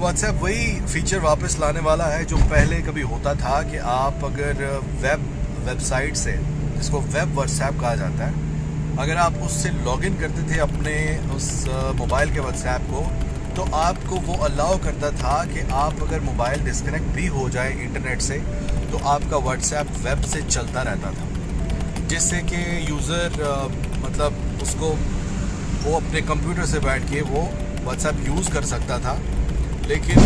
WhatsApp वही feature वापस लाने वाला है जो पहले कभी होता था कि आप अगर वेबसाइट से, जिसको वेब व्हाट्सएप कहा जाता है, अगर आप उससे लॉगिन करते थे अपने उस मोबाइल के व्हाट्सएप को, तो आपको वो अलाउ करता था कि आप अगर मोबाइल डिस्कनेक्ट भी हो जाए इंटरनेट से तो आपका व्हाट्सएप वेब से चलता रहता था, जिससे कि यूज़र मतलब उसको वो अपने कंप्यूटर से बैठ के वो व्हाट्सएप यूज़ कर सकता था। लेकिन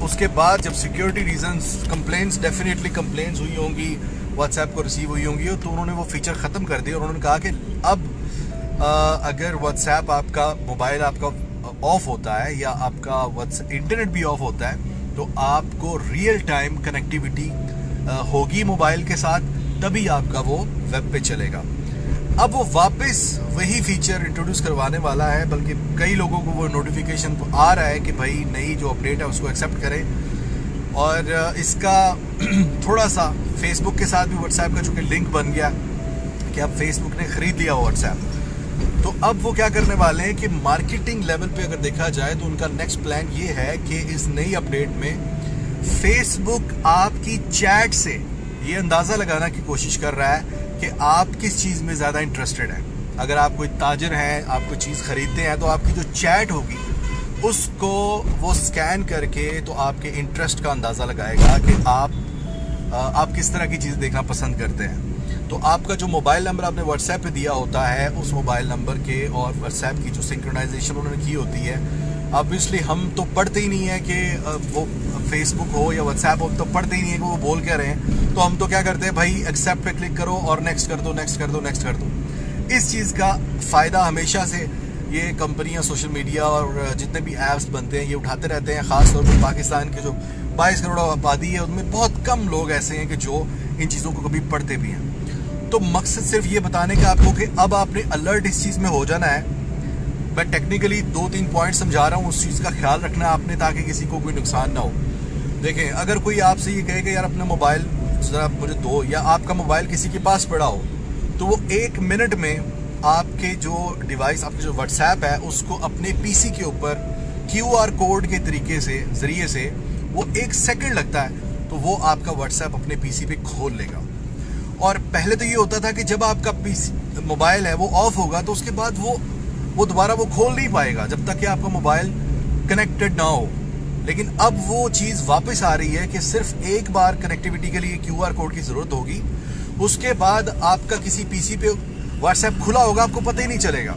उसके बाद जब सिक्योरिटी रीजंस डेफिनेटली कंप्लेंट्स हुई होंगी, व्हाट्सएप को रिसीव हुई होंगी, तो उन्होंने वो फीचर ख़त्म कर दिया और उन्होंने कहा कि अब अगर व्हाट्सएप आपका मोबाइल आपका ऑफ होता है या आपका इंटरनेट भी ऑफ होता है तो आपको रियल टाइम कनेक्टिविटी होगी मोबाइल के साथ, तभी आपका वो वेब पे चलेगा। अब वो वापस वही फीचर इंट्रोड्यूस करवाने वाला है, बल्कि कई लोगों को वो नोटिफिकेशन आ रहा है कि भाई नई जो अपडेट है उसको एक्सेप्ट करें। और इसका थोड़ा सा फेसबुक के साथ भी व्हाट्सएप का चूँकि लिंक बन गया कि अब फेसबुक ने ख़रीद लिया व्हाट्सएप, तो अब वो क्या करने वाले हैं कि मार्केटिंग लेवल पे अगर देखा जाए तो उनका नेक्स्ट प्लान ये है कि इस नई अपडेट में फेसबुक आपकी चैट से ये अंदाज़ा लगाना की कोशिश कर रहा है कि आप किस चीज़ में ज़्यादा इंटरेस्टेड हैं। अगर आप कोई ताजर हैं, आप कोई चीज़ ख़रीदते हैं, तो आपकी जो चैट होगी उसको वो स्कैन करके तो आपके इंटरेस्ट का अंदाज़ा लगाएगा कि आप किस तरह की चीज़ देखना पसंद करते हैं। तो आपका जो मोबाइल नंबर आपने व्हाट्सएप पे दिया होता है, उस मोबाइल नंबर के और व्हाट्सएप की जो सिंक्रोनाइजेशन उन्होंने की होती है, ऑब्वियसली हम तो पढ़ते ही नहीं है कि वो फेसबुक हो या व्हाट्सएप हो, तो पढ़ते ही नहीं है कि वो बोल क्या रहे हैं। तो हम तो क्या करते हैं भाई, एक्सेप्ट पे क्लिक करो और नेक्स्ट कर दो, नेक्स्ट कर दो, नेक्स्ट कर दो। इस चीज़ का फ़ायदा हमेशा से ये कंपनियां, सोशल मीडिया और जितने भी ऐप्स बनते हैं ये उठाते रहते हैं। ख़ास तौर पर पाकिस्तान के जो 22 करोड़ आबादी है उनमें बहुत कम लोग ऐसे हैं कि जो इन चीज़ों को कभी पढ़ते भी हैं। तो मकसद सिर्फ ये बताने का आपको कि अब आपने अलर्ट इस चीज़ में हो जाना है। मैं टेक्निकली 2-3 पॉइंट समझा रहा हूँ, उस चीज़ का ख्याल रखना है आपने ताकि किसी को कोई नुकसान ना हो। देखें, अगर कोई आपसे ये कहे कि यार अपना मोबाइल ज़रा मुझे दो, या आपका मोबाइल किसी के पास पड़ा हो, तो वो 1 मिनट में आपके जो डिवाइस, आपके जो व्हाट्सएप है उसको अपने पीसी के ऊपर QR कोड के ज़रिए से वो 1 सेकंड लगता है तो वो आपका व्हाट्सएप अपने पीसी पे खोल लेगा। और पहले तो ये होता था कि जब आपका पीसी मोबाइल है वो ऑफ होगा तो उसके बाद वो दोबारा वो खोल नहीं पाएगा जब तक कि आपका मोबाइल कनेक्टेड ना हो। लेकिन अब वो चीज़ वापस आ रही है कि सिर्फ एक बार कनेक्टिविटी के लिए QR कोड की ज़रूरत होगी, उसके बाद आपका किसी पीसी पे व्हाट्सएप खुला होगा, आपको पता ही नहीं चलेगा।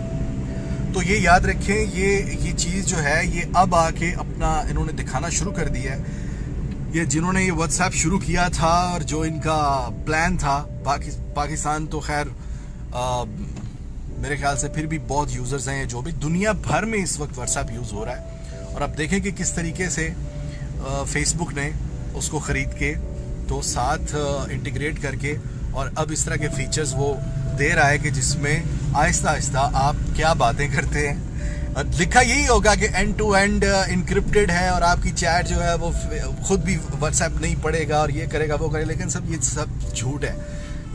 तो ये याद रखें, ये चीज़ जो है ये अब आके अपना इन्होंने दिखाना शुरू कर दिया है। ये जिन्होंने ये व्हाट्सएप शुरू किया था और जो इनका प्लान था, पाकिस्तान तो खैर मेरे ख्याल से फिर भी बहुत यूज़र्स हैं, जो भी दुनिया भर में इस वक्त व्हाट्सएप यूज़ हो रहा है। और अब देखें कि किस तरीके से फेसबुक ने उसको ख़रीद के तो साथ इंटीग्रेट करके और अब इस तरह के फीचर्स वो दे रहा है कि जिसमें आहिस्ता आहिस्ता आप क्या बातें करते हैं। लिखा यही होगा कि एंड टू एंड इनक्रिप्टेड है और आपकी चैट जो है वो खुद भी व्हाट्सएप नहीं पढ़ेगा और ये करेगा वो करेगा, लेकिन ये सब झूठ है,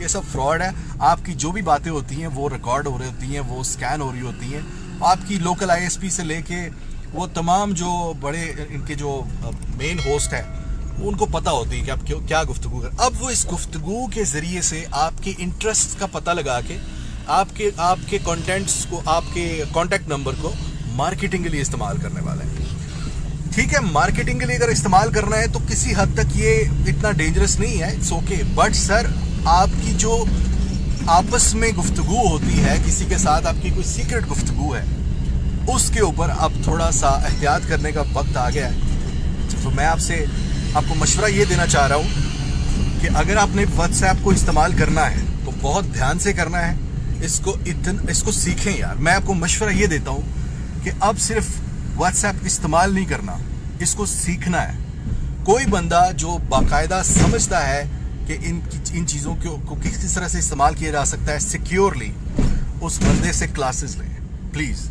ये सब फ्रॉड है। आपकी जो भी बातें होती हैं वो रिकॉर्ड हो रही होती हैं, वो स्कैन हो रही होती हैं। आपकी लोकल ISP से लेके वो तमाम जो बड़े इनके जो मेन होस्ट है उनको पता होती है कि आप क्या गुफ्तगू कर। अब वो इस गुफ्तगू के ज़रिए से आपके इंटरेस्ट का पता लगा के आपके कॉन्टेंट्स को, आपके कॉन्टैक्ट नंबर को मार्केटिंग के लिए इस्तेमाल करने वाला है। ठीक है, मार्केटिंग के लिए अगर इस्तेमाल करना है तो किसी हद तक ये इतना डेंजरस नहीं है, इट्स ओके। बट सर, आपकी जो आपस में गुफ्तगू होती है, किसी के साथ आपकी कोई सीक्रेट गुफ्तगू है, उसके ऊपर अब थोड़ा सा एहतियात करने का वक्त आ गया है। तो मैं आपको मशवरा ये देना चाह रहा हूँ कि अगर आपने व्हाट्सएप को इस्तेमाल करना है तो बहुत ध्यान से करना है, इसको सीखें यार। मैं आपको मशवरा ये देता हूँ कि अब सिर्फ व्हाट्सएप इस्तेमाल नहीं करना, इसको सीखना है। कोई बंदा जो बाकायदा समझता है कि इन चीज़ों को किस तरह से इस्तेमाल किया जा सकता है सिक्योरली, उस बंदे से क्लासेस लें प्लीज़।